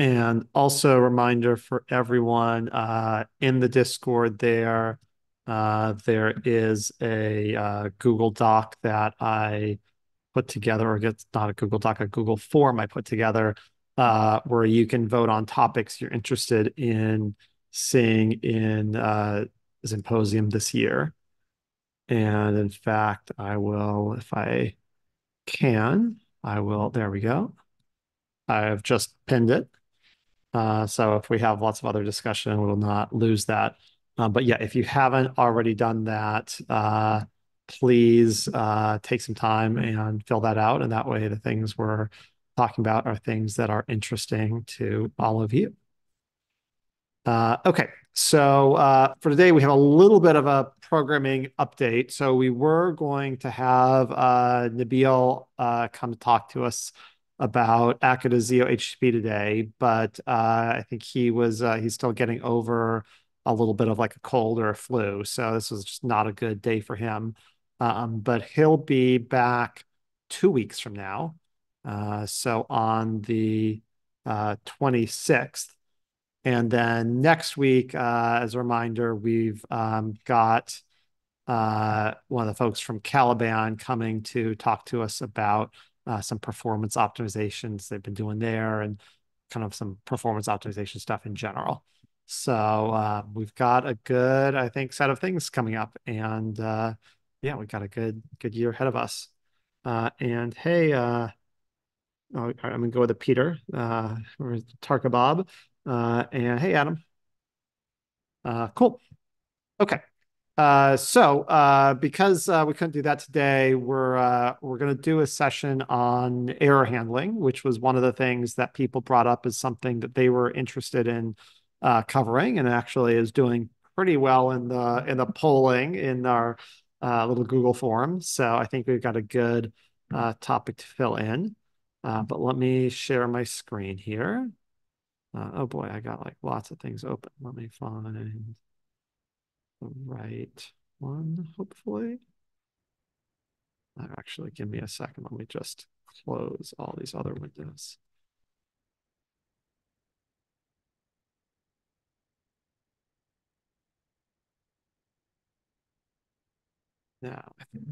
And also a reminder for everyone in the Discord there is a Google Doc that I put together, or it's not a Google Doc, a Google form I put together, where you can vote on topics you're interested in seeing in Zymposium this year. And in fact, I will, if I can, I will, there we go. I've just pinned it. So if we have lots of other discussion, we will not lose that. But yeah, if you haven't already done that, please take some time and fill that out. And that way, the things we're talking about are things that are interesting to all of you. Okay, so for today, we have a little bit of a programming update. So we were going to have Nabil come to talk to us about Akita ZIO HTTP today, but I think he's still getting over a little bit of like a cold or a flu. So this was just not a good day for him. But he'll be back 2 weeks from now. So on the 26th. And then next week, as a reminder, we've got one of the folks from Caliban coming to talk to us about some performance optimizations they've been doing there and kind of some performance optimization stuff in general. So we've got a good, I think, set of things coming up. And yeah, we've got a good year ahead of us. And hey, oh, I'm gonna go with a Peter, or Tarka Bob. And hey, Adam. Cool. Okay. So because we couldn't do that today, we're gonna do a session on error handling, which was one of the things that people brought up as something that they were interested in covering, and actually is doing pretty well in the polling in our little Google form. So I think we've got a good topic to fill in. But let me share my screen here. Oh boy, I got like lots of things open. Let me find the right one, hopefully. Actually, give me a second. Let me just close all these other windows. Now, I think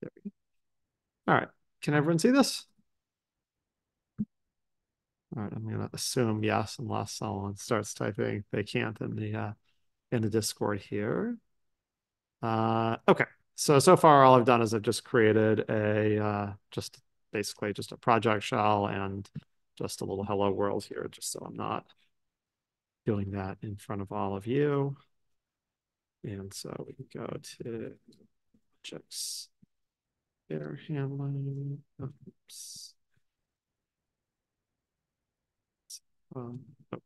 there we go. All right. Can everyone see this? All right, I'm gonna assume yes, unless someone starts typing they can't in the Discord here. Okay. So far all I've done is I've just created a just basically just a project shell and just a little hello world here, just so I'm not doing that in front of all of you. And so we can go to objects, error handling. Oops.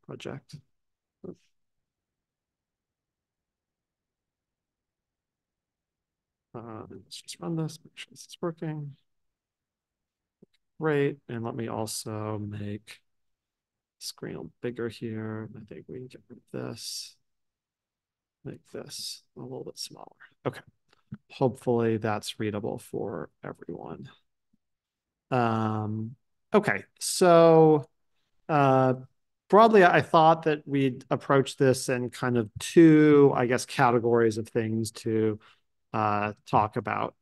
Project. Let's just run this, make sure this is working. Great. And let me also make screen a little bigger here. I think we can get rid of this. Make this a little bit smaller. Okay. Hopefully that's readable for everyone. Okay. So broadly, I thought that we'd approach this in kind of two, I guess, categories of things to talk about.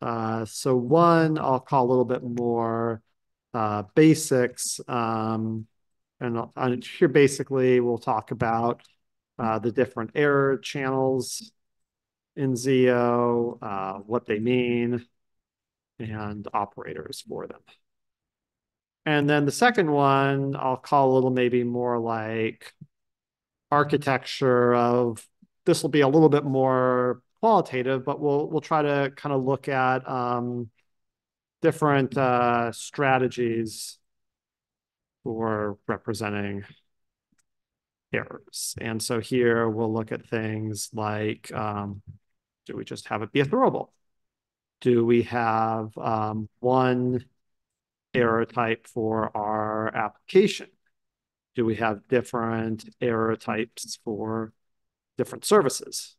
So one I'll call a little bit more basics. And here basically we'll talk about the different error channels in ZIO, what they mean, and operators for them. And then the second one I'll call a little maybe more like architecture of this will be a little bit more qualitative, but we'll try to kind of look at different strategies for representing errors. And so here we'll look at things like, do we just have it be a throwable? Do we have one error type for our our application? Do we have different error types for different services?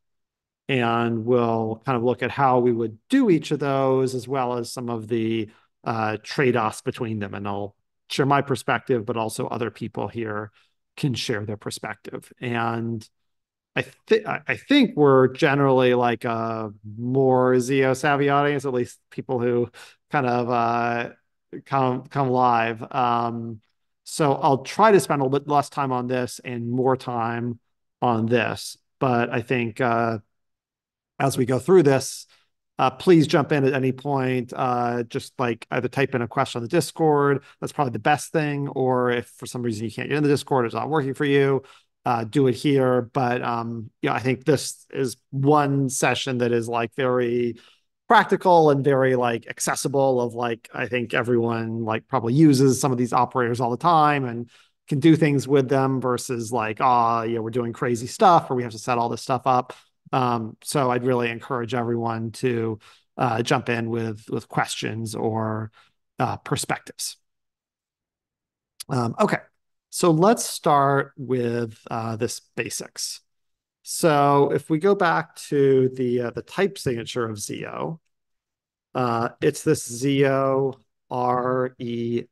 And we'll kind of look at how we would do each of those, as well as some of the trade-offs between them. And I'll share my perspective, but also other people here can share their perspective. And I think we're generally like a more ZIO savvy audience, at least people who kind of come live. So I'll try to spend a little bit less time on this and more time on this. But I think as we go through this, please jump in at any point. Just like either type in a question on the Discord. That's probably the best thing. Or if for some reason you can't get in the Discord, it's not working for you, do it here. But I think this is one session that is like very practical and very like accessible of like, I think everyone like probably uses some of these operators all the time and can do things with them versus like, we're doing crazy stuff or we have to set all this stuff up. So I'd really encourage everyone to jump in with questions or perspectives. Okay, so let's start with this basics. So if we go back to the type signature of ZIO, it's this ZIO REA.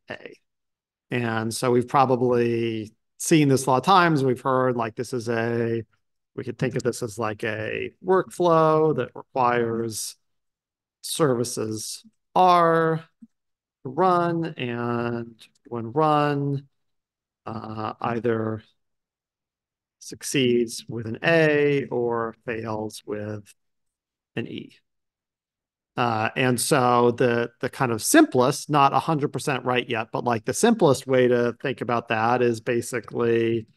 And so we've probably seen this a lot of times. We've heard like we could think of this as like a workflow that requires services R to run, and when run, either succeeds with an A or fails with an E. And so the kind of simplest, not 100% right yet, but like the simplest way to think about that is basically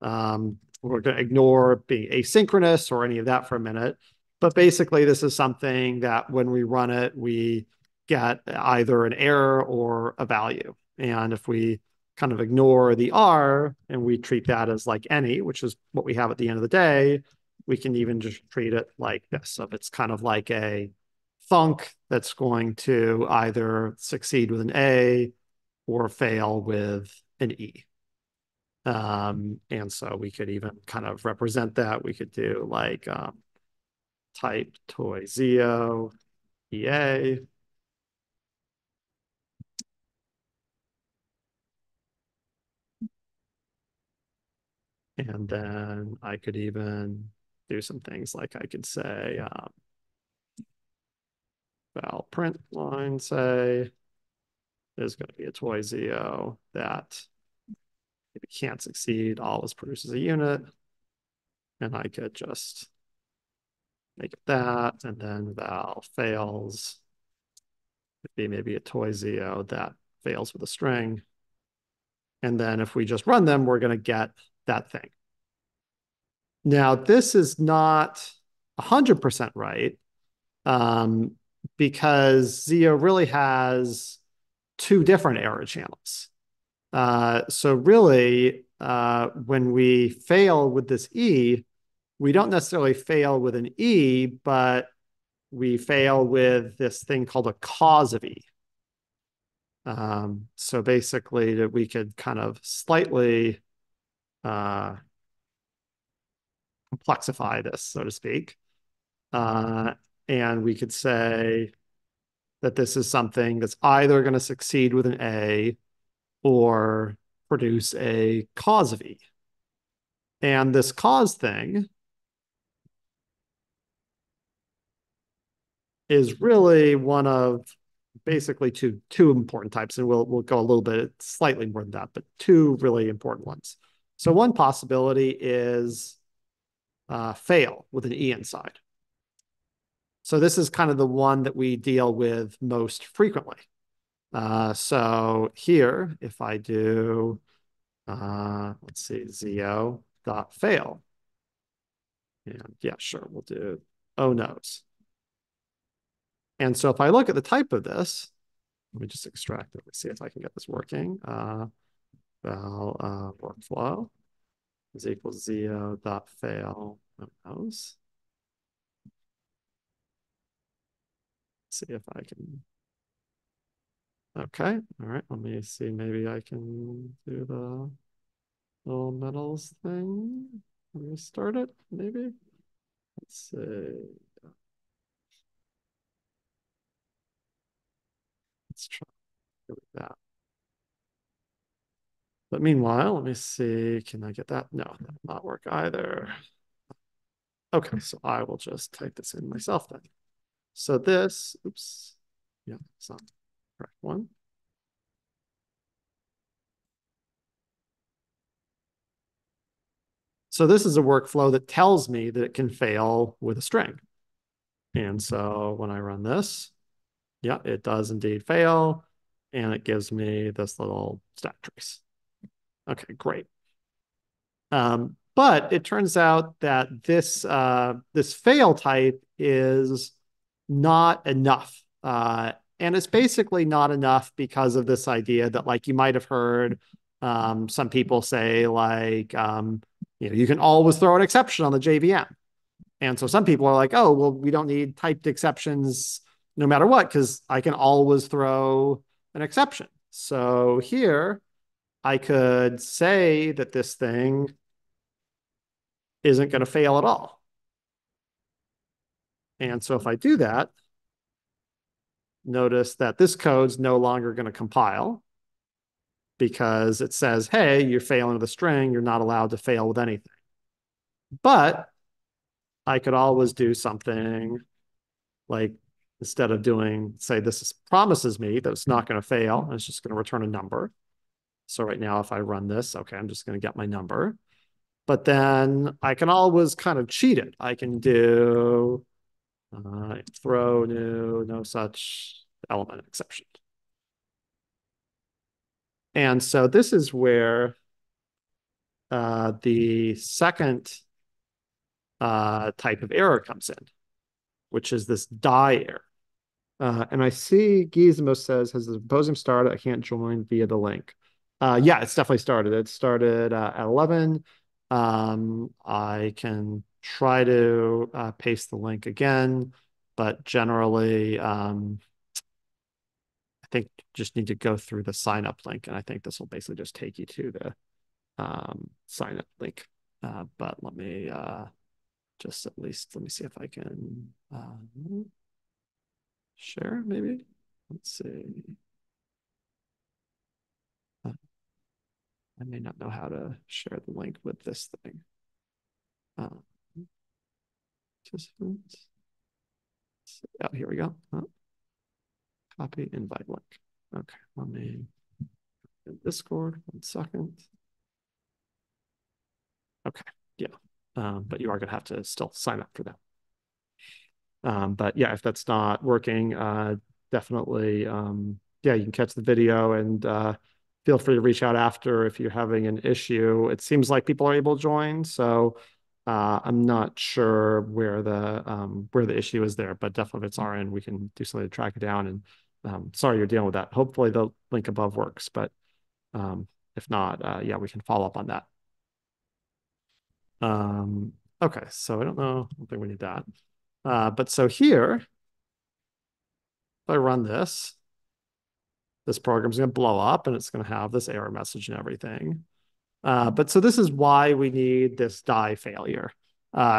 we're going to ignore being asynchronous or any of that for a minute. But basically, this is something that when we run it, we get either an error or a value. And if we kind of ignore the R and we treat that as like any, which is what we have at the end of the day, we can even just treat it like this. So it's kind of like a func that's going to either succeed with an A or fail with an E. And so we could even kind of represent that. We could do like type toy ZIO EA. And then I could even do some things like I could say val print line, say there's going to be a toy ZIO that if it can't succeed, always produces a unit. And I could just make it that, and then val fails. It'd be maybe a toy ZIO that fails with a string. And then if we just run them, we're going to get that thing. Now, this is not 100% right because ZIO really has two different error channels. So really, when we fail with this E, we don't necessarily fail with an E, but we fail with this thing called a cause of E. So basically, that we could kind of slightly complexify this, so to speak. And we could say that this is something that's either going to succeed with an A or produce a cause of E. And this cause thing is really one of basically two important types, and we'll go a little bit slightly more than that, but two really important ones. So one possibility is fail with an E inside. So this is kind of the one that we deal with most frequently. So here, if I do, let's see, ZIO dot fail. And yeah, sure, we'll do oh no's. And so if I look at the type of this, let me just extract it. Let's see if I can get this working. Val workflow is equals ZIO dot fail oh no's. See if I can Okay, all right, let me see. Maybe I can do the little metals thing. Restart it, maybe. Let's see. Let's try that. But meanwhile, let me see. Can I get that? No, that will not work either. Okay, so I will just type this in myself then. So this, oops, yeah, it's not the correct one. So this is a workflow that tells me that it can fail with a string. And so when I run this, yeah, it does indeed fail. And it gives me this little stat trace. Okay, great. But it turns out that this fail type is not enough. And it's basically not enough because of this idea that, like, you might have heard some people say, like, you can always throw an exception on the JVM. And so some people are like, oh, well, we don't need typed exceptions no matter what, because I can always throw an exception. So here I could say that this thing isn't going to fail at all. And so if I do that, notice that this code's no longer going to compile because it says, hey, you're failing with a string. You're not allowed to fail with anything. But I could always do something like, instead of doing, say, this promises me that it's not going to fail, and it's just going to return a number. So right now, if I run this, okay, I'm just going to get my number. But then I can always kind of cheat it. I can do throw new, no such element exception. And so this is where the second type of error comes in, which is this die error. And I see Gizmo says, has the symposium started? I can't join via the link. Yeah, it's definitely started. It started at 11. I can try to paste the link again, but generally, I think just need to go through the sign up link. And I think this will basically just take you to the sign up link. But let me just at least, let me see if I can share maybe. Let's see. I may not know how to share the link with this thing. Participants. Oh, here we go. Oh, copy invite link. Okay, let me in Discord. 1 second. Okay, yeah. But you are gonna have to still sign up for that. But yeah, if that's not working, definitely, yeah, you can catch the video and feel free to reach out after if you're having an issue. It seems like people are able to join, so I'm not sure where the issue is there, but definitely if it's our end, we can do something to track it down. And sorry you're dealing with that. Hopefully the link above works, but if not, yeah, we can follow up on that. Okay, so I don't know. I don't think we need that. But so here, if I run this, this program's going to blow up and it's going to have this error message and everything. But so this is why we need this die failure,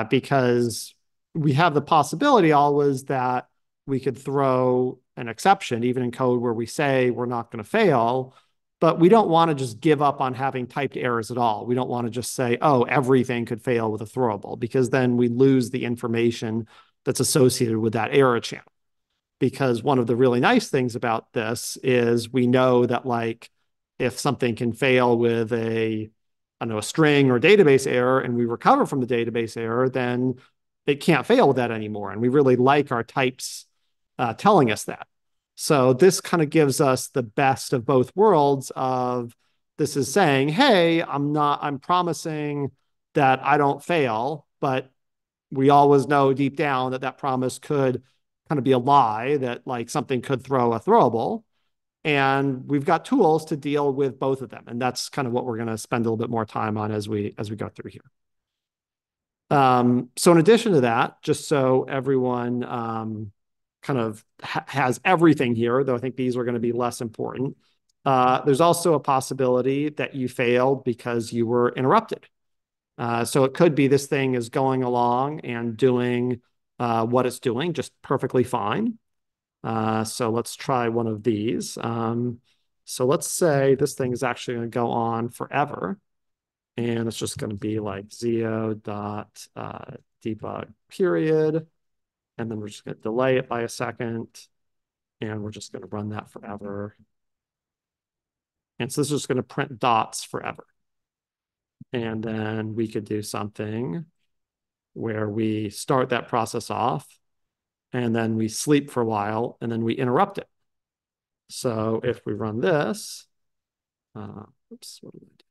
because we have the possibility always that we could throw an exception, even in code where we say we're not going to fail, but we don't want to just give up on having typed errors at all. We don't want to just say, oh, everything could fail with a throwable, because then we lose the information that's associated with that error channel. Because one of the really nice things about this is we know that, like, if something can fail with I don't know, a string or database error, and we recover from the database error, then it can't fail with that anymore. And we really like our types telling us that. So this kind of gives us the best of both worlds of, this is saying, hey, I'm promising that I don't fail, but we always know deep down that that promise could kind of be a lie, that like something could throw a throwable. And we've got tools to deal with both of them. And that's kind of what we're going to spend a little bit more time on as we go through here. So in addition to that, just so everyone kind of has everything here, though I think these are going to be less important. There's also a possibility that you failed because you were interrupted. So it could be this thing is going along and doing what it's doing just perfectly fine. So let's try one of these. So let's say this thing is actually going to go on forever. And it's just going to be like ZIO dot debug period. And then we're just going to delay it by a second. And we're just going to run that forever. And so this is just going to print dots forever. And then we could do something where we start that process off and then we sleep for a while and then we interrupt it. So if we run this, oops, what did I do?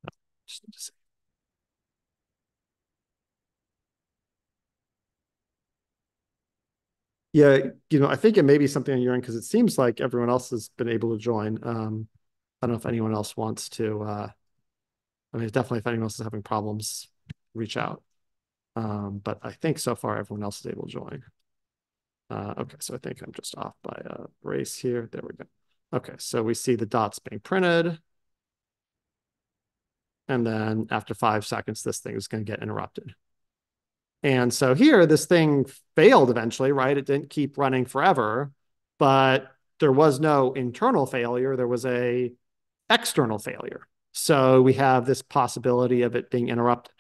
No, just need to say. Yeah, I think it may be something on your end because it seems like everyone else has been able to join. I don't know if anyone else wants to. I mean, definitely if anyone else is having problems, reach out. But I think so far everyone else is able to join. Okay, so I think I'm just off by a brace here. There we go. Okay, so we see the dots being printed. And then after 5 seconds, this thing is going to get interrupted. And so here, this thing failed eventually, right? It didn't keep running forever, but there was no internal failure. There was a external failure. So we have this possibility of it being interrupted.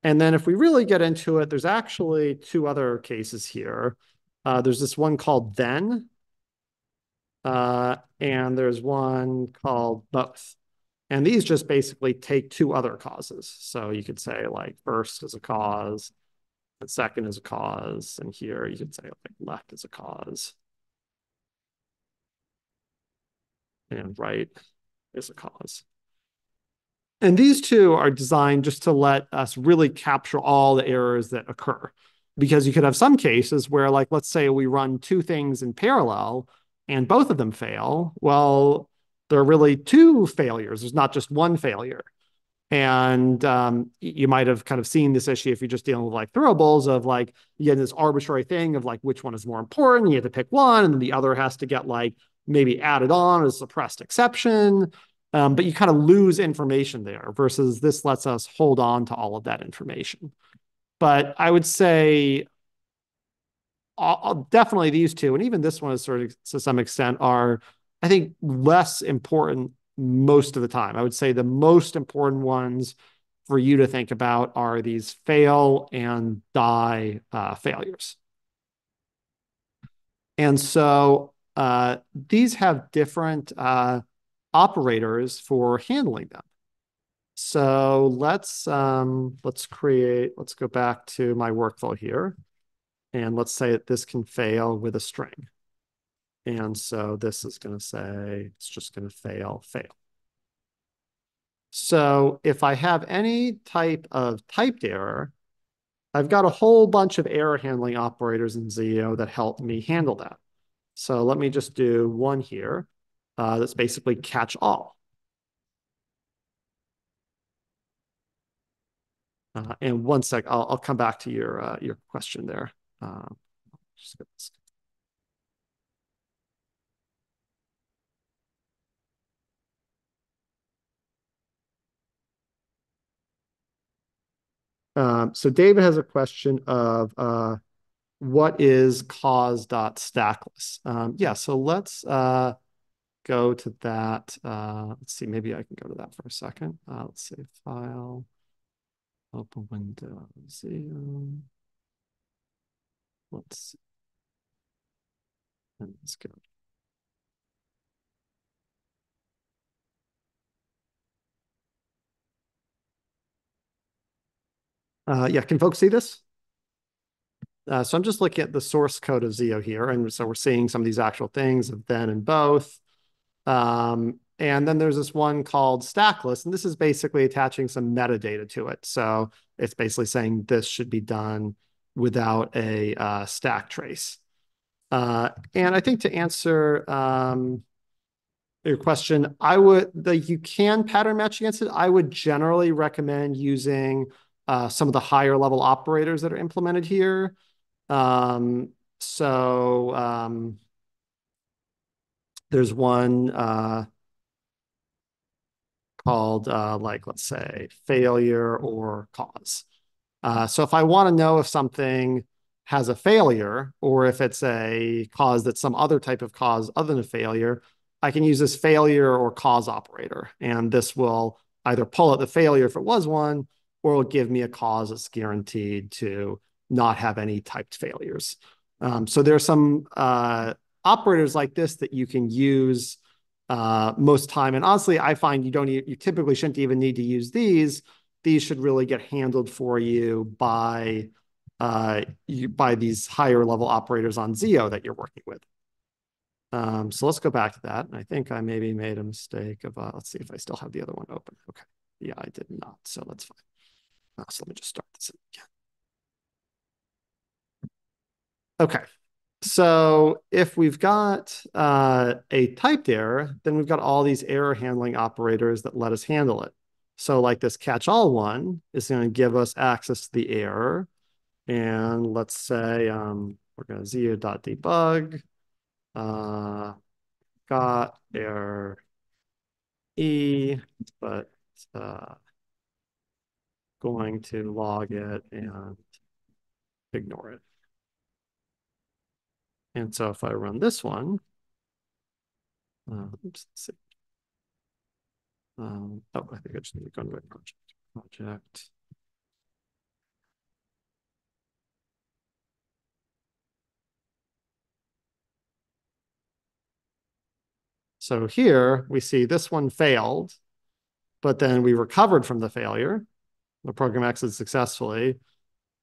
And then if we really get into it, there's actually two other cases here. There's this one called then, and there's one called both. And these just basically take two other causes. So you could say like first is a cause, and second is a cause. And here you could say like left is a cause, and right is a cause. And these two are designed just to let us really capture all the errors that occur. Because you could have some cases where, like, let's say we run two things in parallel and both of them fail. Well, there are really two failures. There's not just one failure. And you might have kind of seen this issue if you're just dealing with like throwables of like, you get this arbitrary thing of like which one is more important. You have to pick one, and then the other has to get like maybe added on as a suppressed exception. But you kind of lose information there versus this lets us hold on to all of that information. But I would say definitely these two, and even this one is sort of to some extent are, I think, less important most of the time. I would say the most important ones for you to think about are these fail and die failures. And so these have different operators for handling them. So let's go back to my workflow here. And let's say that this can fail with a string. And so this is going to say, it's just going to fail. So if I have any type of typed error, I've got a whole bunch of error handling operators in ZIO that help me handle that. So let me just do one here that's basically catch all. And one sec, I'll come back to your question there. Just get this. So David has a question of what is cause.stackless? Yeah, so let's go to that. Let's see, maybe I can go to that for a second. Let's save file, open Windows. Let's see. And let's go. Yeah, can folks see this? So I'm just looking at the source code of ZIO here. And so we're seeing some of these actual things of then and both. And then there's this one called stackless, and this is basically attaching some metadata to it. So it's basically saying this should be done without a stack trace. And I think to answer your question, you can pattern match against it. I would generally recommend using some of the higher level operators that are implemented here. Um, so there's one called like, let's say, failure or cause. So if I want to know if something has a failure or if it's a cause that's some other type of cause other than a failure, I can use this failure or cause operator. And this will either pull out the failure if it was one, or it'll give me a cause that's guaranteed to not have any typed failures. So there are some operators like this that you can use most time. And honestly, I find you typically shouldn't even need to use these. These should really get handled for you by these higher level operators on ZIO that you're working with. So let's go back to that. And I think I maybe made a mistake of, let's see if I still have the other one open. Okay. Yeah, I did not. So that's fine. So let me just start this again. Okay. So if we've got a typed error, then we've got all these error handling operators that let us handle it. So like this catch-all one is going to give us access to the error. And let's say we're going to zio.debug got error E, but going to log it and ignore it. And so if I run this one, oops, let's see. Oh, I think I just need to go into a project. So here we see this one failed, but then we recovered from the failure. The program exited successfully,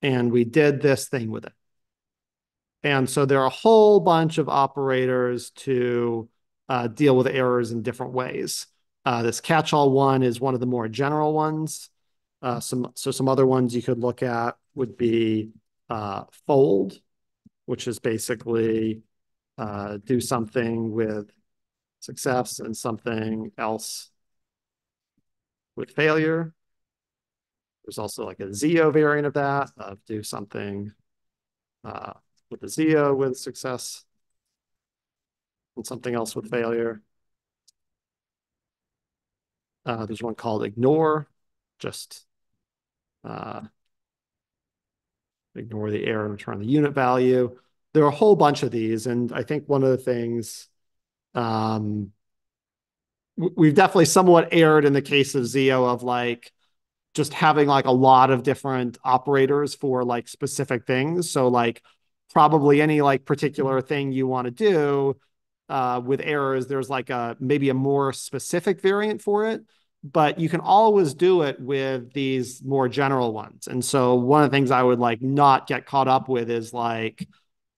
and we did this thing with it. And so there are a whole bunch of operators to deal with errors in different ways. This catch-all one is one of the more general ones. Some other ones you could look at would be fold, which is basically do something with success and something else with failure. There's also like a ZIO variant of that, do something with the ZIO with success and something else with failure. There's one called ignore, just ignore the error and return the unit value. There are a whole bunch of these. And I think one of the things we've definitely somewhat erred in the case of ZIO of like just having like a lot of different operators for like specific things. So like probably any like particular thing you want to do with errors, there's like maybe a more specific variant for it, but you can always do it with these more general ones. And so one of the things I would like not get caught up with is like,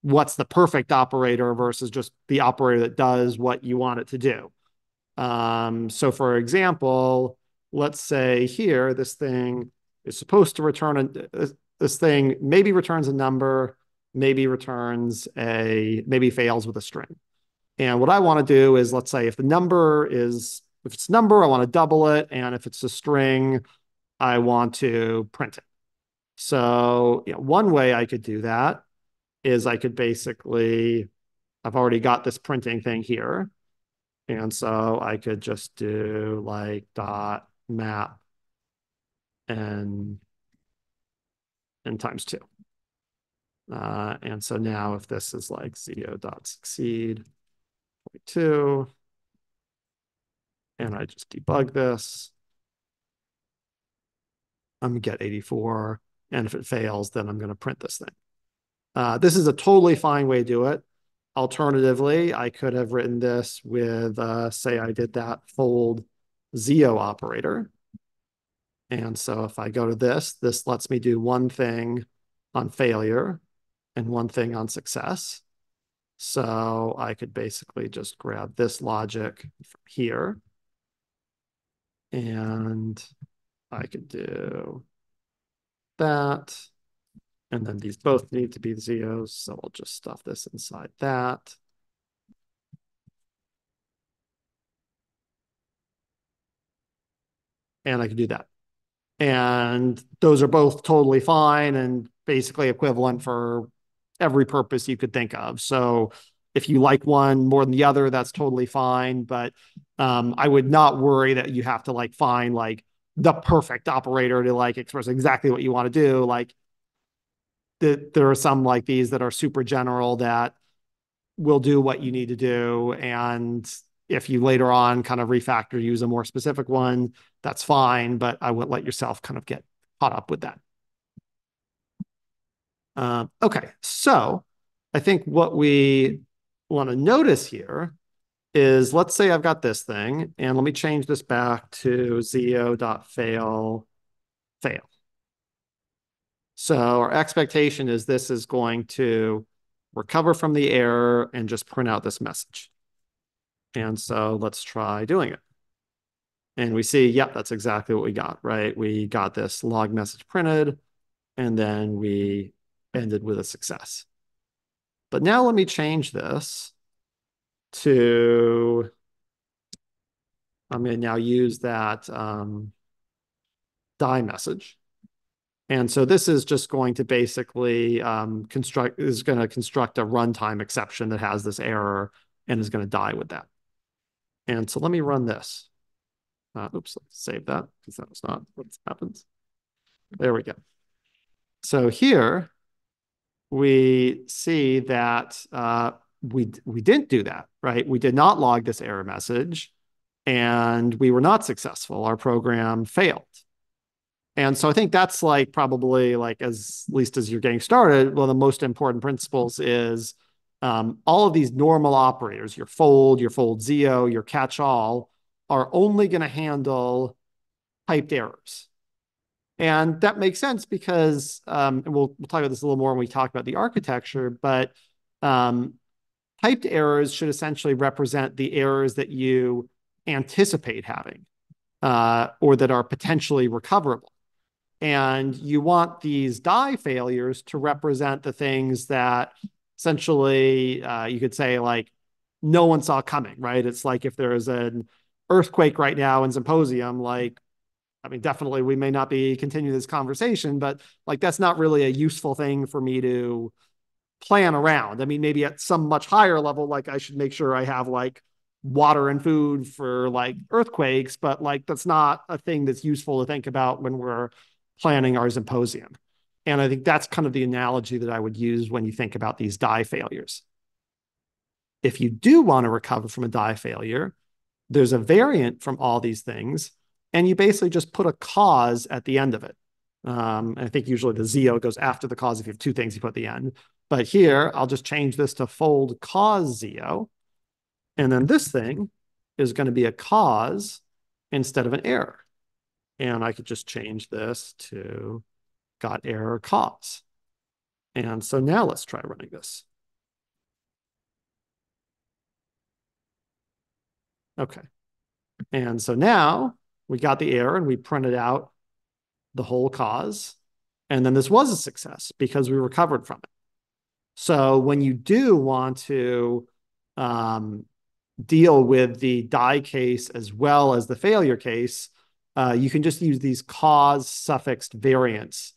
what's the perfect operator versus just the operator that does what you want it to do. So for example, let's say here, this thing is supposed to return this thing maybe returns a number, maybe fails with a string. And what I want to do is, let's say if it's number, I want to double it. And if it's a string, I want to print it. So one way I could do that is I could basically, I've already got this printing thing here. And so I could just do like dot map and times two. And so now if this is like ZIO dot succeed 2, and I just debug this, I'm gonna get 84. And if it fails, then I'm gonna print this thing. This is a totally fine way to do it. Alternatively, I could have written this with, say I did that fold ZIO operator. And so if I go to this lets me do one thing on failure and one thing on success. So I could basically just grab this logic from here and I could do that. And then these both need to be ZIOs. So we'll just stuff this inside that. And I can do that. And those are both totally fine and basically equivalent for every purpose you could think of. So if you like one more than the other, that's totally fine. But I would not worry that you have to like find like the perfect operator to like express exactly what you want to do. Like there are some like these that are super general that will do what you need to do. And if you later on kind of refactor, use a more specific one, that's fine. But I wouldn't let yourself kind of get caught up with that. Okay, so I think what we want to notice here is, let's say I've got this thing, and let me change this back to ZIO.fail, fail. So our expectation is this is going to recover from the error and just print out this message. And so let's try doing it. And we see, yep, that's exactly what we got, right? We got this log message printed, and then we ended with a success. But now let me change this to, I'm going to now use that die message. And so this is just going to basically construct a runtime exception that has this error and is going to die with that. And so let me run this. Oops, let's save that because that was not what happens. There we go. So here we see that we didn't do that, right? We did not log this error message and we were not successful. Our program failed. And so I think that's like probably like at least as you're getting started, one of the most important principles is all of these normal operators, your fold ZIO, your catch-all, are only going to handle typed errors. And that makes sense because, and we'll talk about this a little more when we talk about the architecture, but typed errors should essentially represent the errors that you anticipate having or that are potentially recoverable. And you want these die failures to represent the things that essentially you could say like no one saw coming, right? It's like if there is an earthquake right now in Zymposium, like, I mean, definitely we may not be continuing this conversation, but like that's not really a useful thing for me to plan around. I mean, maybe at some much higher level, like I should make sure I have like water and food for like earthquakes, but like that's not a thing that's useful to think about when we're planning our symposium. And I think that's kind of the analogy that I would use when you think about these die failures. If you do want to recover from a die failure, there's a variant from all these things, and you basically just put a cause at the end of it. I think usually the ZIO goes after the cause. If you have two things, you put at the end. But here, I'll just change this to fold cause ZIO. And then this thing is going to be a cause instead of an error. And I could just change this to got error cause. And so now let's try running this. Okay. And so now we got the error and we printed out the whole cause. And then this was a success because we recovered from it. So when you do want to deal with the die case as well as the failure case, you can just use these cause suffixed variants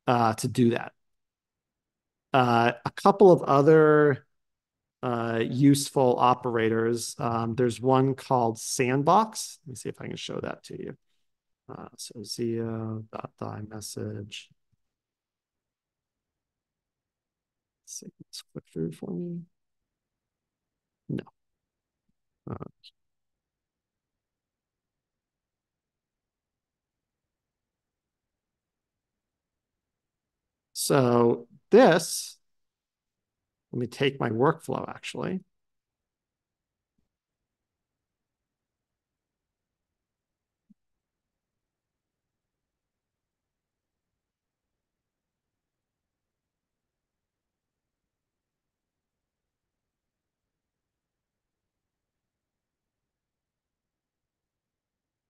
to do that. A couple of other useful operators. There's one called sandbox. Let me see if I can show that to you. So ZIO.die message. Let's see, let's click through for me. No. So this, let me take my workflow actually.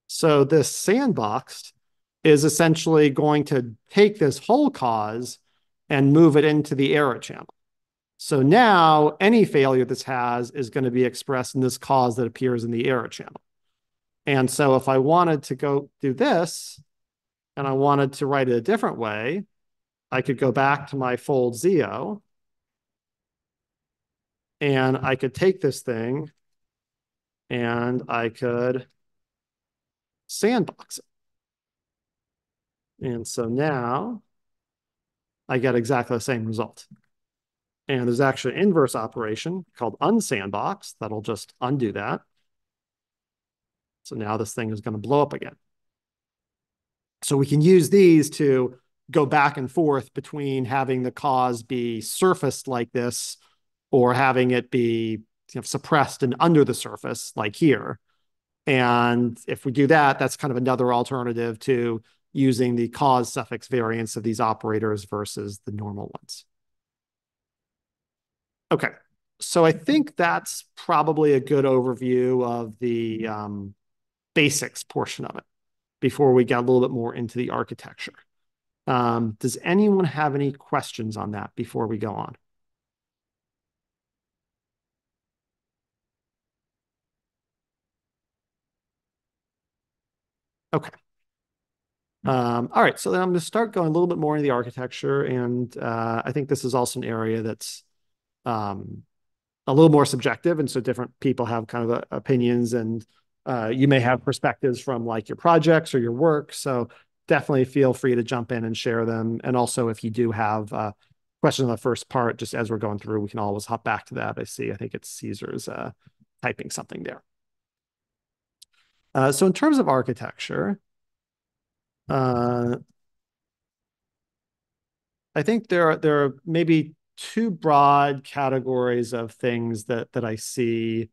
So this sandbox is essentially going to take this whole cause and move it into the error channel. So now any failure this has is going to be expressed in this cause that appears in the error channel. And so if I wanted to go do this and I wanted to write it a different way, I could go back to my fold ZIO And I could take this thing and I could sandbox it. And so now I get exactly the same result. And there's actually an inverse operation called unsandbox that'll just undo that. So now this thing is going to blow up again. So we can use these to go back and forth between having the cause be surfaced like this or having it be suppressed and under the surface like here. And if we do that, that's kind of another alternative to using the cause suffix variants of these operators versus the normal ones. Okay, so I think that's probably a good overview of the basics portion of it before we get a little bit more into the architecture. Does anyone have any questions on that before we go on? Okay. All right, so then I'm going to start going a little bit more into the architecture, and I think this is also an area that's um, a little more subjective, and so different people have kind of opinions, and you may have perspectives from like your projects or your work. So definitely feel free to jump in and share them. And also, if you do have questions on the first part, just as we're going through, we can always hop back to that. I think it's Caesar's typing something there. So in terms of architecture, uh, I think there are maybe two broad categories of things that I see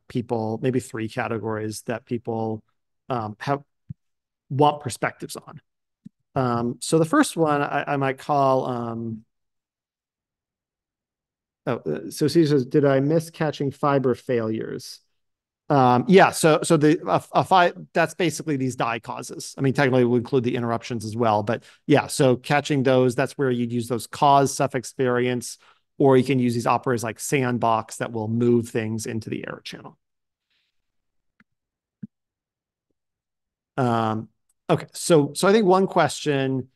people, maybe three categories that people have want perspectives on. So the first one I might call so Caesar says, did I miss catching fiber failures? Yeah, so the that's basically these die causes. I mean, technically we'll include the interruptions as well, but yeah, so catching those, that's where you'd use those cause suffix variants, or you can use these operators like sandbox that will move things into the error channel. Um, okay, so I think one question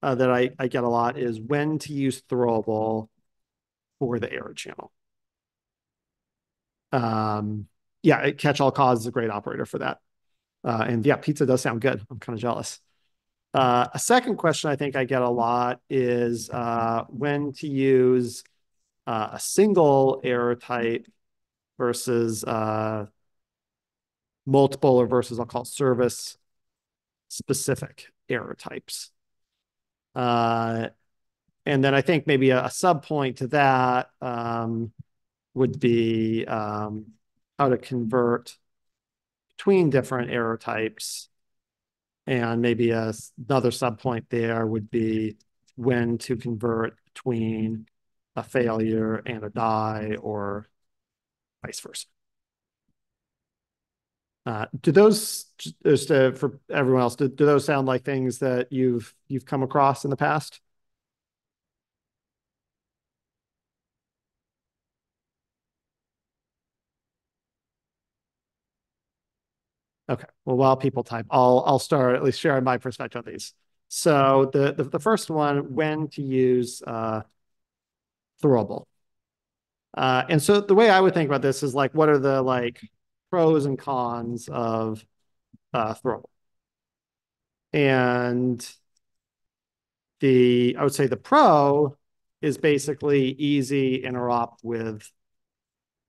that I get a lot is when to use throwable for the error channel. Yeah, catch all cause is a great operator for that. And yeah, pizza does sound good. I'm kind of jealous. A second question I think I get a lot is when to use a single error type versus multiple or versus I'll call it service specific error types. Uh, and then I think maybe a sub point to that would be how to convert between different error types. And maybe another subpoint there would be when to convert between a failure and a die or vice versa. Do those, just for everyone else, do those sound like things that you've come across in the past? Okay. Well, while people type, I'll start at least sharing my perspective on these. So the first one, when to use throwable. And so the way I would think about this is like, what are the like pros and cons of throwable? And I would say the pro is basically easy interop with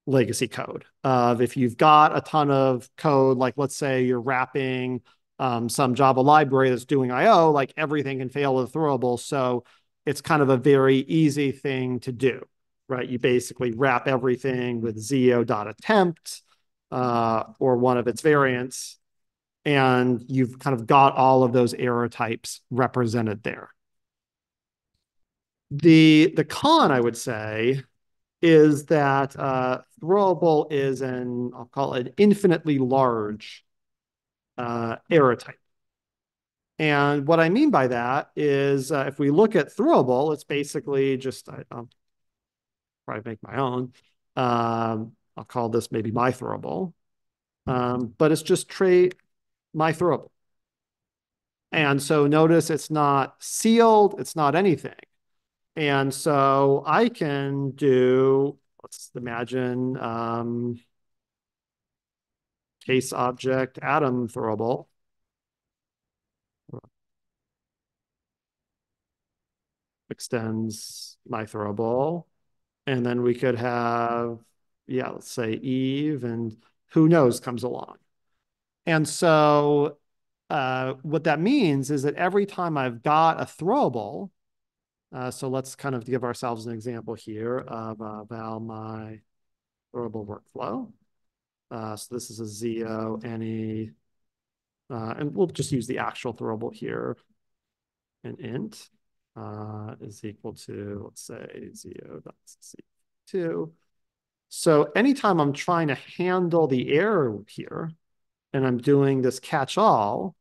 legacy code. If you've got a ton of code, like let's say you're wrapping some Java library that's doing IO, like everything can fail with throwable. So it's kind of a very easy thing to do, right? You basically wrap everything with ZIO.attempt or one of its variants, and you've kind of got all of those error types represented there. The con, I would say, is that throwable is I'll call it an infinitely large error type. And what I mean by that is if we look at throwable, it's basically just, I'll probably make my own. I'll call this maybe my throwable. But it's just trait my throwable. And so notice it's not sealed, it's not anything. And so I can do let's imagine case object atom throwable extends my throwable. And then we could have, yeah, let's say Eve and who knows comes along. And so what that means is that every time I've got a throwable, so let's kind of give ourselves an example here of val my throwable workflow. So this is a ZIO any, and we'll just use the actual throwable here, an int is equal to, let's say, ZIO.c2. So anytime I'm trying to handle the error here, and I'm doing this catch-all,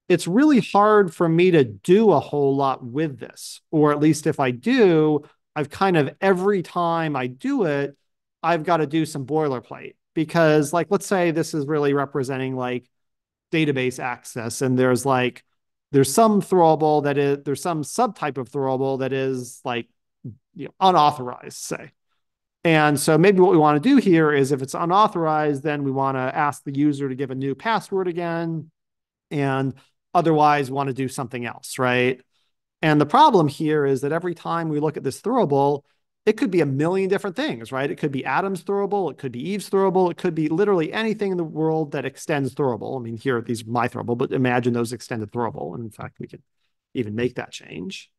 it's really hard for me to do a whole lot with this. Or at least if I do, I've kind of every time I do it, I've got to do some boilerplate. Because like, let's say this is really representing like database access, and there's some throwable that is, there's some subtype of throwable that is like, unauthorized, say. And so maybe what we want to do here is if it's unauthorized, then we want to ask the user to give a new password again. And otherwise, we want to do something else, right? And the problem here is that every time we look at this throwable, it could be a million different things, right? It could be Adam's throwable. It could be Eve's throwable. It could be literally anything in the world that extends throwable. I mean, here, these are my throwable, but imagine those extended throwable. And in fact, we could even make that change.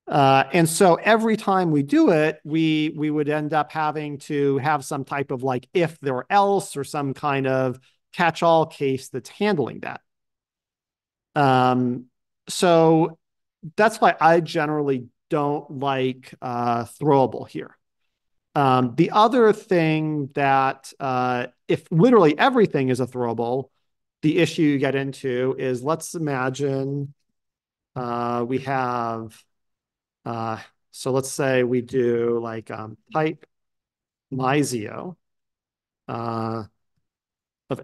And so every time we do it, we would end up having to have some type of like if or else or some kind of catch-all case that's handling that. So that's why I generally don't like throwable here. The other thing that if literally everything is a throwable, the issue you get into is let's imagine we have uh, so let's say we do like type my ZIO of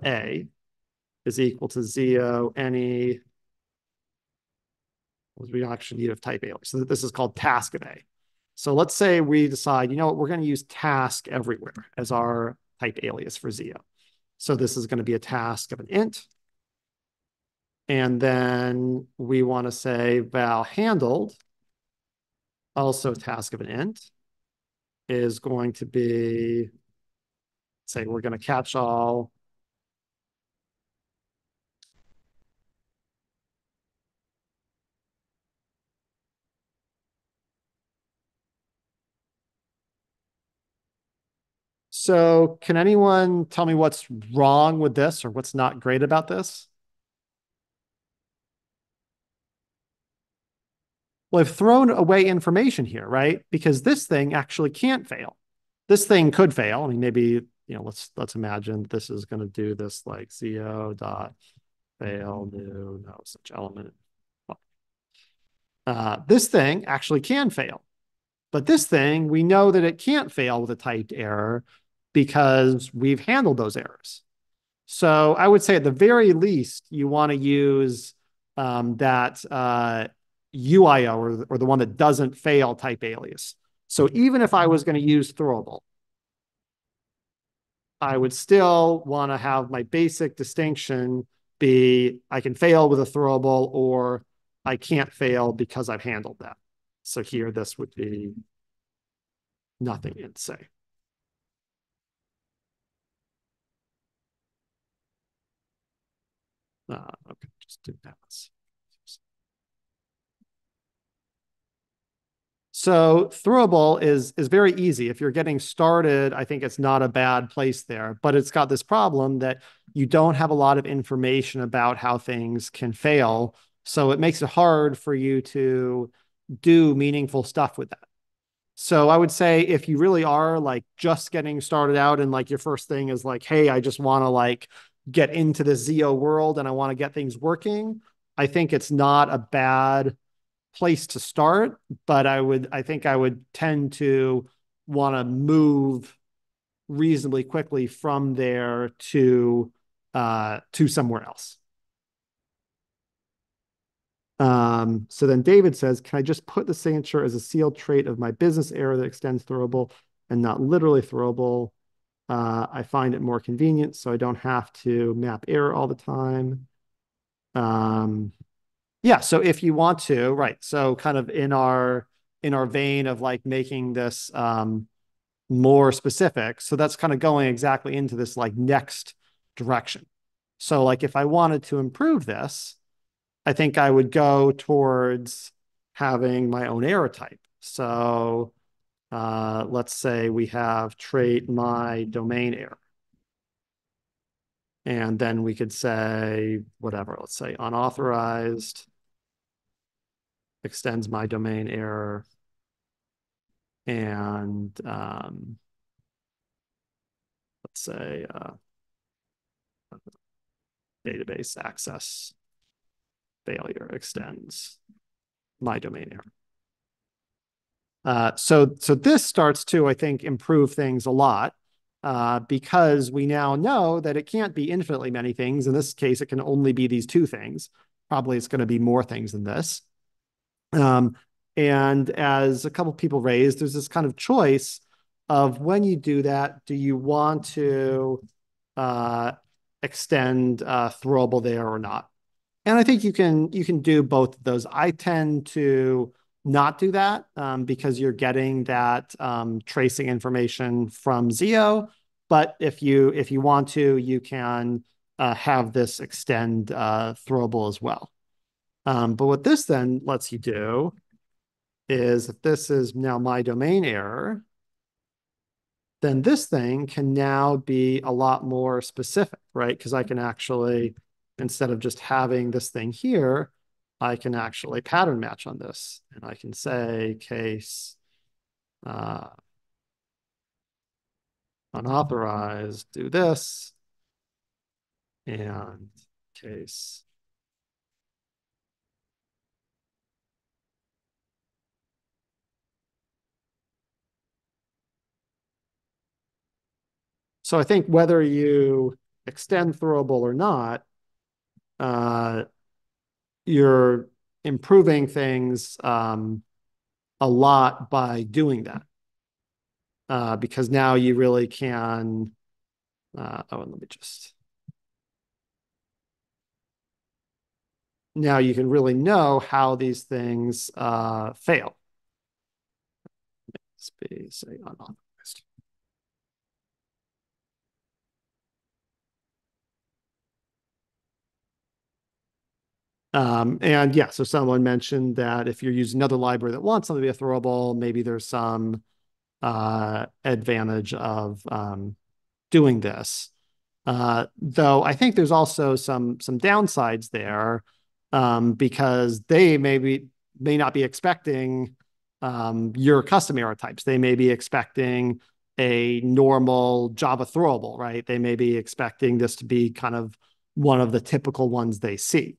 A is equal to ZIO any, we actually need of type A. So this is called task of A. So let's say we decide, you know what, we're going to use task everywhere as our type alias for ZIO. So this is going to be a task of an int. And then we want to say val handled, also task of an int, is going to be, say we're going to catch all So can anyone tell me what's wrong with this or what's not great about this? Well, I've thrown away information here, right? Because this thing actually can't fail. This thing could fail. I mean, maybe, let's imagine this is going to do this like ZIO dot fail new no such element. This thing actually can fail. But this thing, we know that it can't fail with a typed error because we've handled those errors. So I would say at the very least, you want to use that UIO or the one that doesn't fail type alias. So even if I was going to use throwable, I would still want to have my basic distinction be I can fail with a throwable or I can't fail because I've handled that. So here, this would be nothing in say. Okay, just do that. So throwable is very easy. If you're getting started, I think it's not a bad place there, but it's got this problem that you don't have a lot of information about how things can fail. So it makes it hard for you to do meaningful stuff with that. So I would say if you really are like just getting started out and like your first thing is like, hey, I just want to like get into the ZIO world and I want to get things working, I think it's not a bad place to start, but I think I would tend to want to move reasonably quickly from there to somewhere else. So then David says, can I just put the signature as a sealed trait of my business error that extends throwable and not literally throwable? I find it more convenient so I don't have to map error all the time. Um, yeah, so if you want to, right. So kind of in our vein of like making this more specific. So that's kind of going exactly into this like next direction. So like if I wanted to improve this, I think I would go towards having my own error type. So let's say we have trait my domain error. And then we could say whatever, let's say unauthorized extends my domain error and let's say database access failure extends my domain error. So this starts to, I think, improve things a lot because we now know that it can't be infinitely many things. In this case, it can only be these two things. Probably it's going to be more things than this. Um, and as a couple people raised, there's this kind of choice of when you do that, do you want to uh, extend throwable there or not? And I think you can do both of those. I tend to not do that because you're getting that tracing information from ZIO. But if you want to, you can have this extend throwable as well. But what this then lets you do is if this is now my domain error, then this thing can now be a lot more specific, right? Because I can actually, instead of just having this thing here, I can actually pattern match on this. And I can say case uh, unauthorized, do this, and case. So I think whether you extend throwable or not, uh, you're improving things a lot by doing that. Because now you really can. Oh, and let me just. Now you can really know how these things fail. Let's be say unauthorized. And yeah, so someone mentioned that if you're using another library that wants something to be a throwable, maybe there's some advantage of doing this. Though I think there's also some downsides there because they may not be expecting your custom error types. They may be expecting a normal Java throwable, right? They may be expecting this to be kind of one of the typical ones they see.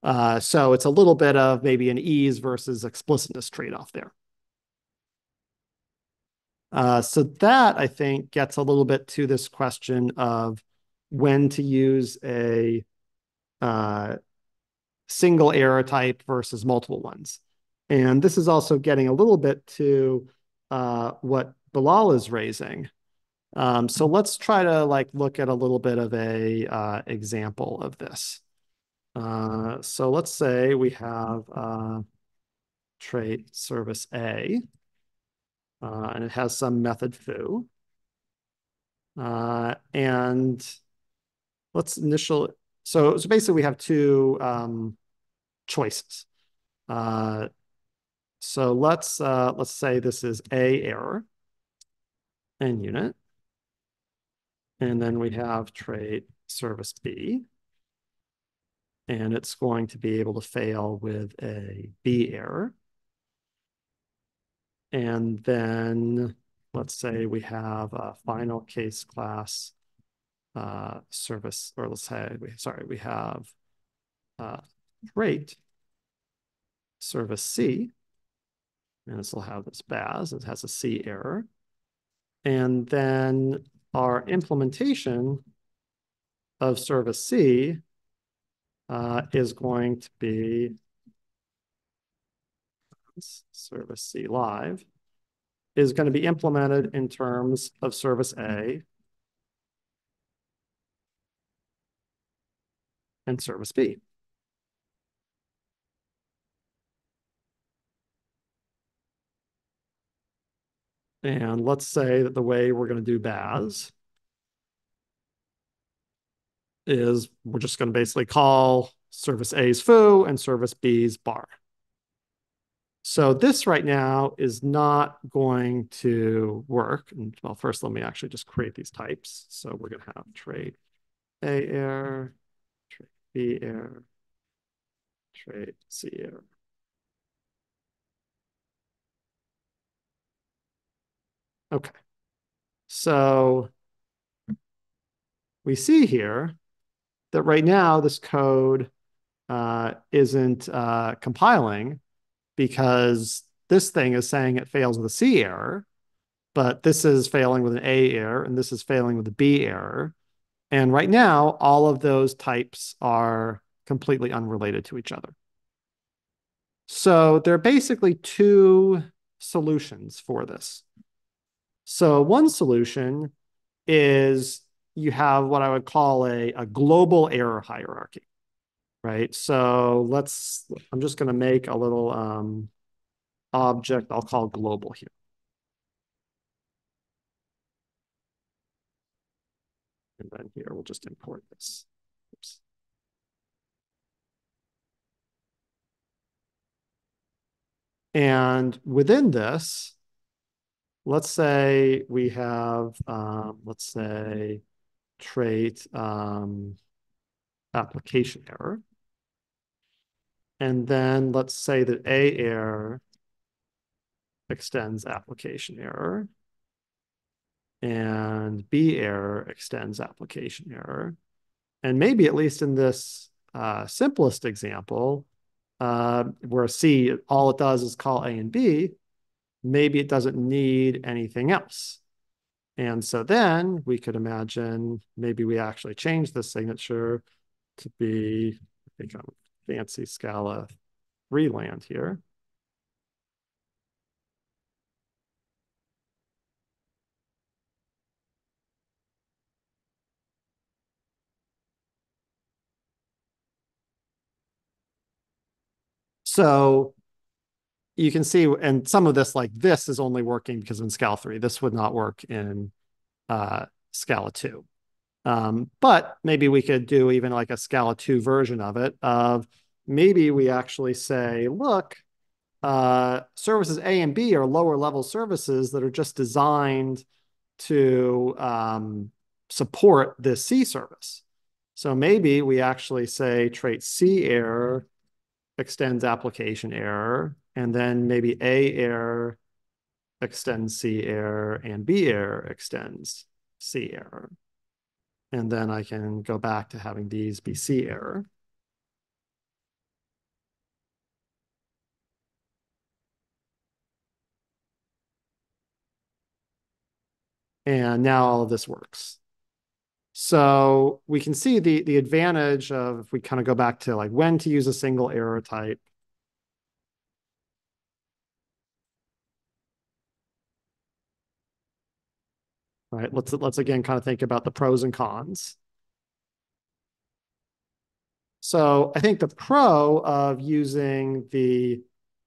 So it's a little bit of maybe an ease versus explicitness trade-off there. So that I think gets a little bit to this question of when to use a uh, single error type versus multiple ones. And this is also getting a little bit to what Bilal is raising. So let's try to like look at a little bit of a example of this. So let's say we have trait service A, and it has some method foo. And let's initial. So basically, we have two choices. Uh, so let's say this is A error in unit, and then we have trait service B, and it's going to be able to fail with a B error. And then let's say we have a final case class service, or let's say we have trait service C, and this will have this BAS, it has a C error. And then our implementation of service C is going to be service C live, is going to be implemented in terms of service A and service B. And let's say that the way we're going to do BAS is we're just going to basically call service A's foo and service B's bar. So this right now is not going to work. And, well, first, let me actually just create these types. So we're going to have trait A error, trait B error, trait C error. Okay. So we see here that right now this code isn't compiling because this thing is saying it fails with a C error, but this is failing with an A error, and this is failing with a B error. And right now, all of those types are completely unrelated to each other. So there are basically two solutions for this. So one solution is you have what I would call a global error hierarchy, right? So I'm just going to make a little object I'll call global here. And then here, we'll just import this. Oops. And within this, let's say we have, let's say, trait application error. And then let's say that A error extends application error, and B error extends application error. And maybe at least in this simplest example, where C, all it does is call A and B, maybe it doesn't need anything else. And so then we could imagine maybe we actually change the signature to be, I think I'm fancy Scala 3 land here. So you can see, and some of this, like this, is only working because in Scala 3. This would not work in Scala 2. But maybe we could do even like a Scala 2 version of it, of maybe we actually say, look, services A and B are lower level services that are just designed to support this C service. So maybe we actually say trait C error extends application error, and then maybe A error extends C error, and B error extends C error. And then I can go back to having these be C error. And now all of this works. So we can see the advantage of, if we kind of go back to like when to use a single error type. Right, let's again kind of think about the pros and cons. So I think the pro of using the,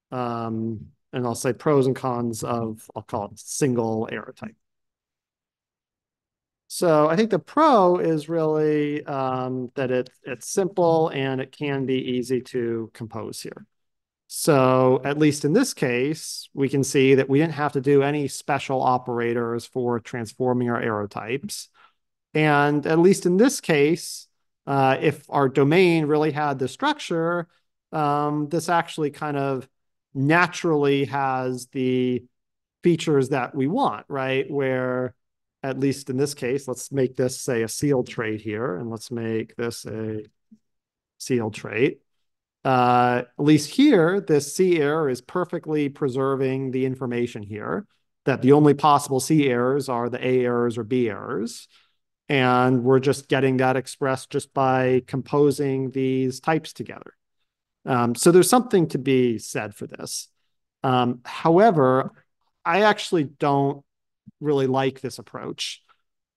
and I'll say pros and cons of, I'll call it single error type. So I think the pro is really that it's simple and it can be easy to compose here. So at least in this case, we can see that we didn't have to do any special operators for transforming our arrow types. And at least in this case, if our domain really had the structure, this actually kind of naturally has the features that we want, right? Where, at least in this case, let's make this, say, a sealed trait here, and let's make this a sealed trait. At least here, this C error is perfectly preserving the information here, that the only possible C errors are the A errors or B errors. And we're just getting that expressed just by composing these types together. So there's something to be said for this. However, I actually don't really like this approach.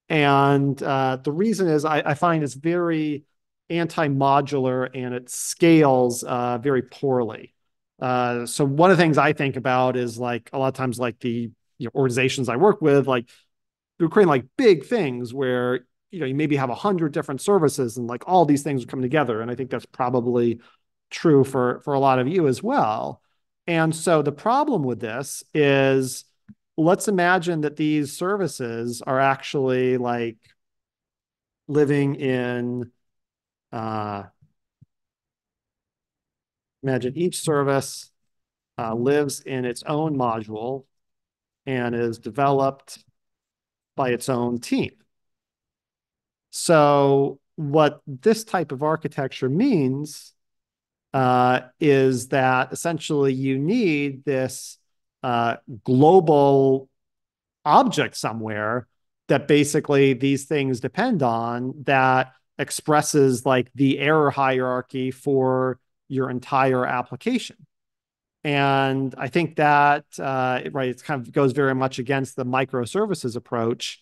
And the reason is I find it's very anti-modular and it scales very poorly. So one of the things I think about is like a lot of times like the organizations I work with, like they're creating like big things where you maybe have 100 different services and like all these things are coming together. And I think that's probably true for a lot of you as well. And so the problem with this is let's imagine that these services are actually like living in uh, imagine each service lives in its own module and is developed by its own team. So what this type of architecture means is that essentially you need this global object somewhere that basically these things depend on that expresses like the error hierarchy for your entire application. And I think that, right, it kind of goes very much against the microservices approach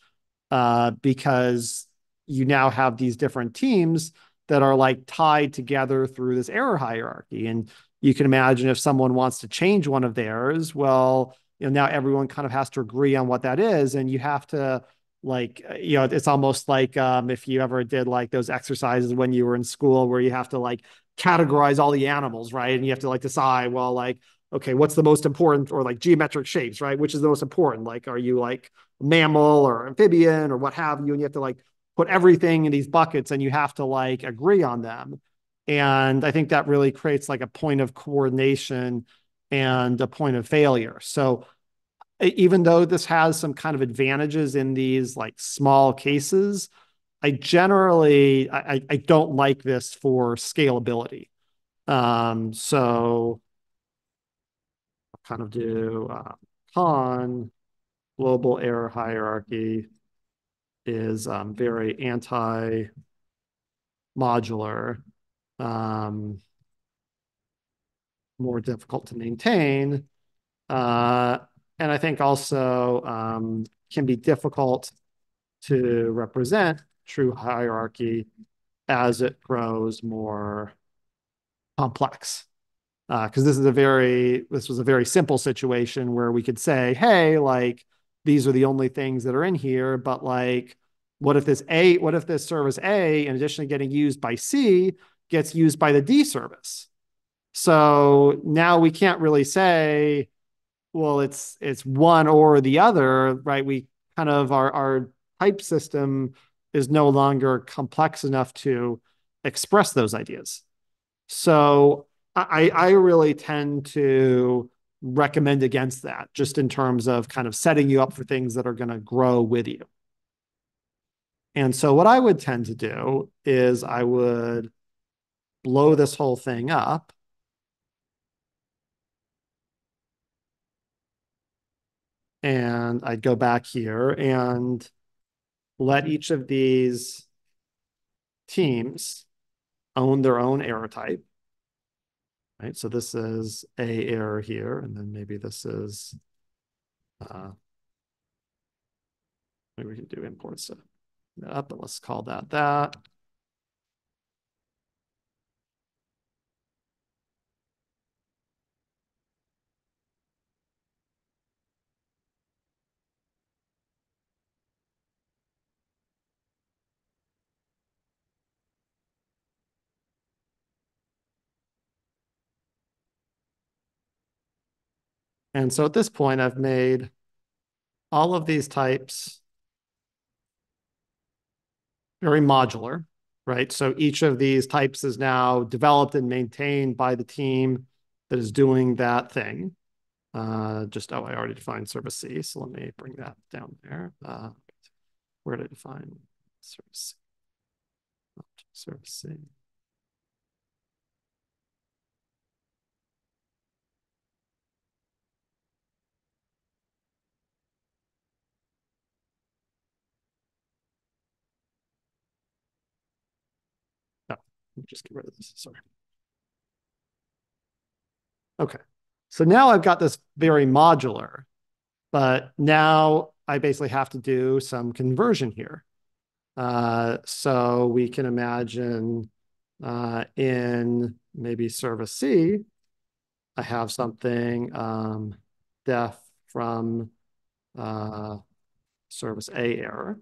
because you now have these different teams that are like tied together through this error hierarchy. And you can imagine if someone wants to change one of theirs, well, now everyone kind of has to agree on what that is. And you have to like, it's almost like if you ever did like those exercises when you were in school where you have to like categorize all the animals, right? And you have to like decide, well, like, okay, what's the most important, or like geometric shapes, right? Which is the most important? Like, are you like mammal or amphibian or what have you? And you have to like put everything in these buckets and you have to like agree on them. And I think that really creates like a point of coordination and a point of failure. So even though this has some kind of advantages in these like small cases, I don't like this for scalability. So I'll kind of do con global error hierarchy is very anti-modular, um, more difficult to maintain. Uh, and I think also can be difficult to represent true hierarchy as it grows more complex. Because this was a very simple situation where we could say, hey, like these are the only things that are in here, but like, what if this service A, in addition to getting used by C, gets used by the D service? So now we can't really say, well, it's one or the other, right? We kind of our type system is no longer complex enough to express those ideas. So I really tend to recommend against that, just in terms of kind of setting you up for things that are going to grow with you. And so what I would tend to do is I would blow this whole thing up and I'd go back here and let each of these teams own their own error type, right? So this is a error here, and then maybe this is, maybe we can do imports to that, but let's call that that. And so at this point, I've made all of these types very modular, right? So each of these types is now developed and maintained by the team that is doing that thing. I already defined service C, so let me bring that down there. Where did I define service C? Service C. No, just get rid of this. Sorry. Okay. So now I've got this very modular, but now I basically have to do some conversion here. So we can imagine in maybe service C, I have something def from uh, service A error.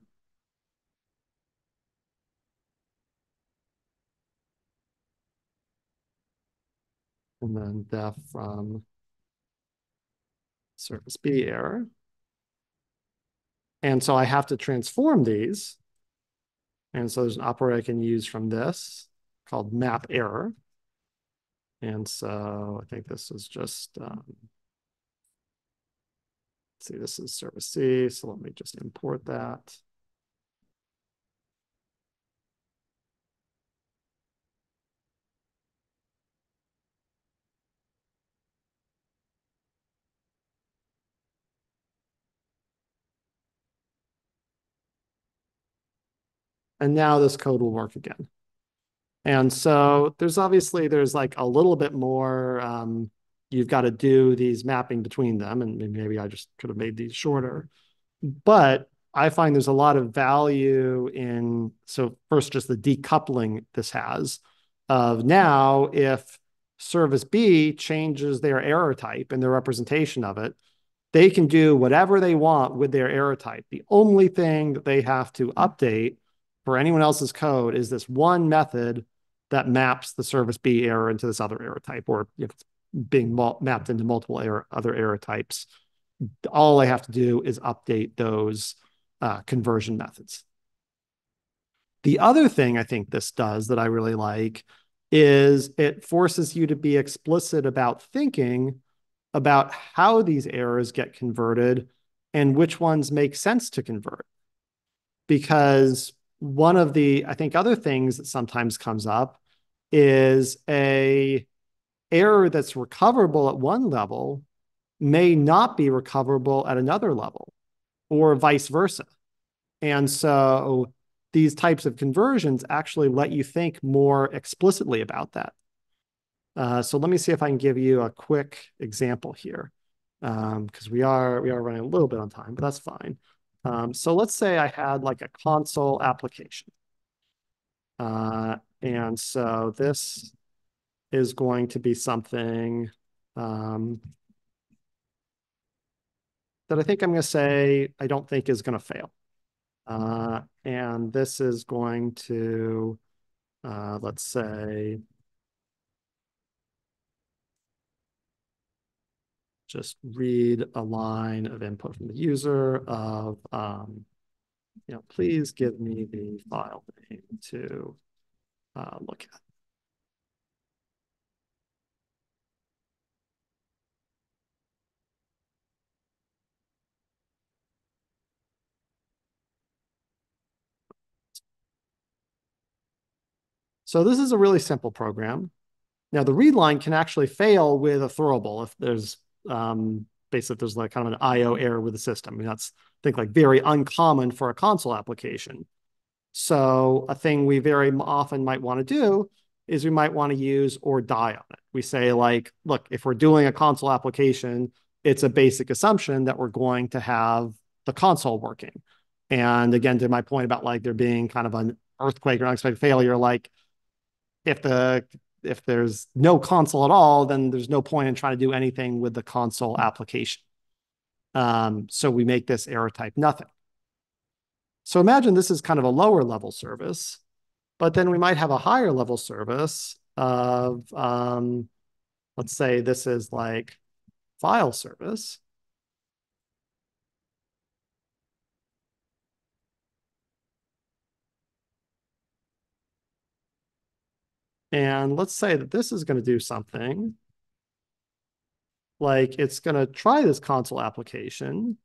And then def from service B error. And so I have to transform these. And so there's an operator I can use from this called map error. And so I think this is just, see, this is service C. So let me just import that. And now this code will work again. And so there's like a little bit more, you've got to do these mapping between them. And maybe I just could have made these shorter. But I find there's a lot of value in, so first, just the decoupling this has of now if service B changes their error type and their representation of it, they can do whatever they want with their error type. The only thing that they have to update for anyone else's code is this one method that maps the service B error into this other error type, or if it's being mapped into multiple other error types, all I have to do is update those conversion methods. The other thing I think this does that I really like is it forces you to be explicit about thinking about how these errors get converted and which ones make sense to convert. Because one of the, I think, other things that sometimes comes up is a error that's recoverable at one level may not be recoverable at another level, or vice versa. And so these types of conversions actually let you think more explicitly about that. So let me see if I can give you a quick example here, because we are running a little bit on time, but that's fine. So let's say I had like a console application. And so this is going to be something that I think I'm going to say I don't think is going to fail. And this is going to, let's say, just read a line of input from the user of, please give me the file name to look at. So this is a really simple program. Now the read line can actually fail with a throwable if there's basically if there's like kind of an IO error with the system. I mean, that's I think like very uncommon for a console application. So a thing we very often might want to do is we might want to use or die on it. We say like, look, if we're doing a console application, it's a basic assumption that we're going to have the console working. And again, to my point about like there being kind of an earthquake or unexpected failure, like if there's no console at all, then there's no point in trying to do anything with the console application. So we make this error type nothing. So imagine this is kind of a lower level service, but then we might have a higher level service of, let's say this is like file service. And let's say that this is going to do something like it's going to try this console application.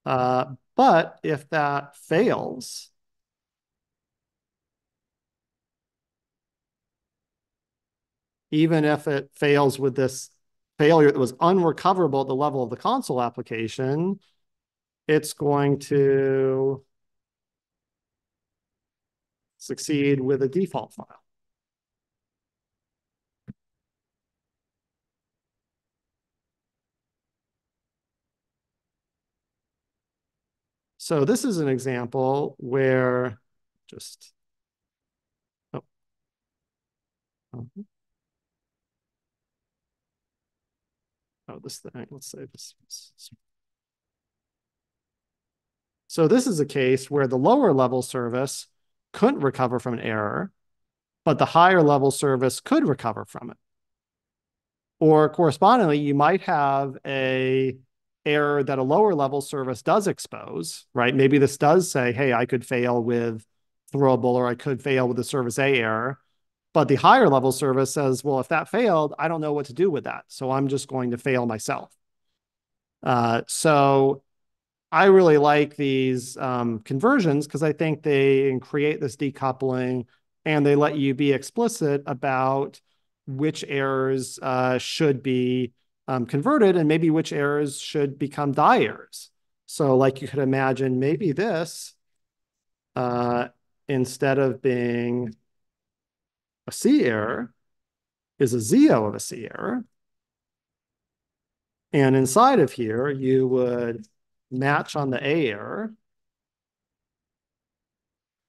But if that fails, even if it fails with this failure that was unrecoverable at the level of the console application, it's going to succeed with a default file. So this is an example where just, oh, oh, oh, this thing, let's say this. So this is a case where the lower level service couldn't recover from an error, but the higher level service could recover from it. Or correspondingly, you might have a error that a lower level service does expose, right? Maybe this does say, hey, I could fail with throwable or I could fail with the service A error. But the higher level service says, well, if that failed, I don't know what to do with that. So I'm just going to fail myself. So I really like these conversions because I think they create this decoupling and they let you be explicit about which errors should be converted and maybe which errors should become die errors. So like you could imagine maybe this, uh, instead of being a C error, is a ZIO of a C error. And inside of here, you would match on the A error.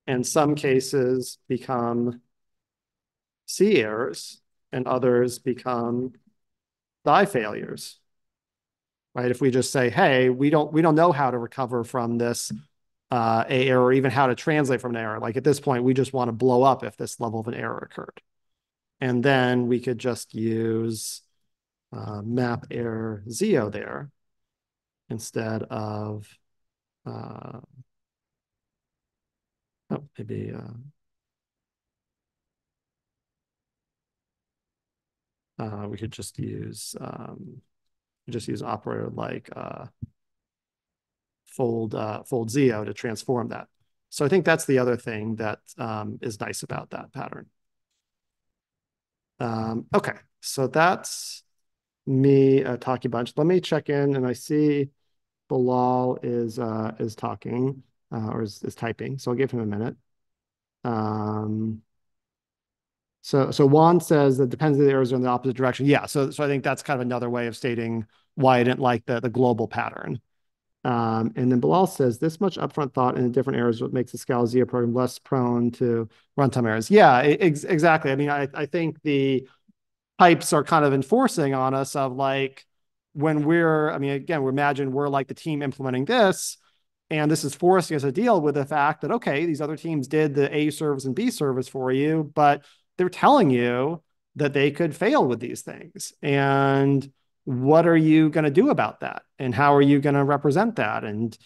And some cases become C errors and others become die failures, right? If we just say, hey, we don't know how to recover from this A error, or even how to translate from an error. Like at this point, we just want to blow up if this level of an error occurred. And then we could just use map error ZIO there instead of, oh, maybe, we could just use an operator like fold ZIO to transform that. So I think that's the other thing that is nice about that pattern. Okay, so that's me talking a bunch. Let me check in, and I see Bilal is talking or is typing, so I'll give him a minute. So Juan says that depends if the errors are in the opposite direction. Yeah, so I think that's kind of another way of stating why I didn't like the global pattern. And then Bilal says this much upfront thought in the different errors what makes the Scala ZIO program less prone to runtime errors. Yeah, exactly. I mean, I think the types are kind of enforcing on us of like when I mean, again, we imagine we're like the team implementing this, and this is forcing us to deal with the fact that, okay, these other teams did the A service and B service for you, but they're telling you that they could fail with these things. And what are you going to do about that? And how are you going to represent that? And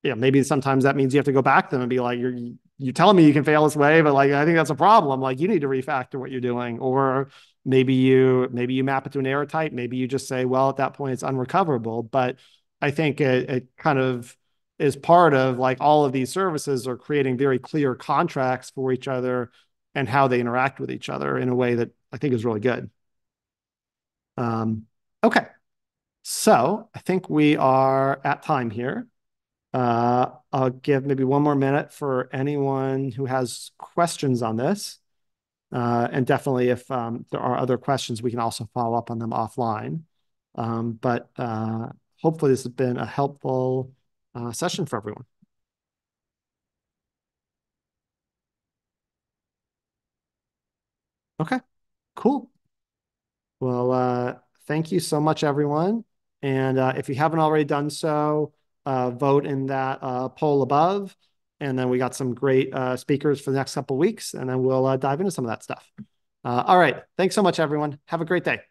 maybe sometimes that means you have to go back to them and be like, you're telling me you can fail this way, but like I think that's a problem. Like you need to refactor what you're doing, or maybe you map it to an error type. Maybe you just say, well, at that point it's unrecoverable. But I think it kind of is part of like all of these services are creating very clear contracts for each other and how they interact with each other in a way that I think is really good. Okay, so I think we are at time here. I'll give maybe one more minute for anyone who has questions on this. And definitely if there are other questions, we can also follow up on them offline. But hopefully this has been a helpful session for everyone. Okay, cool. Well, thank you so much, everyone. And if you haven't already done so, vote in that poll above. And then we got some great speakers for the next couple of weeks, and then we'll dive into some of that stuff. All right. Thanks so much, everyone. Have a great day.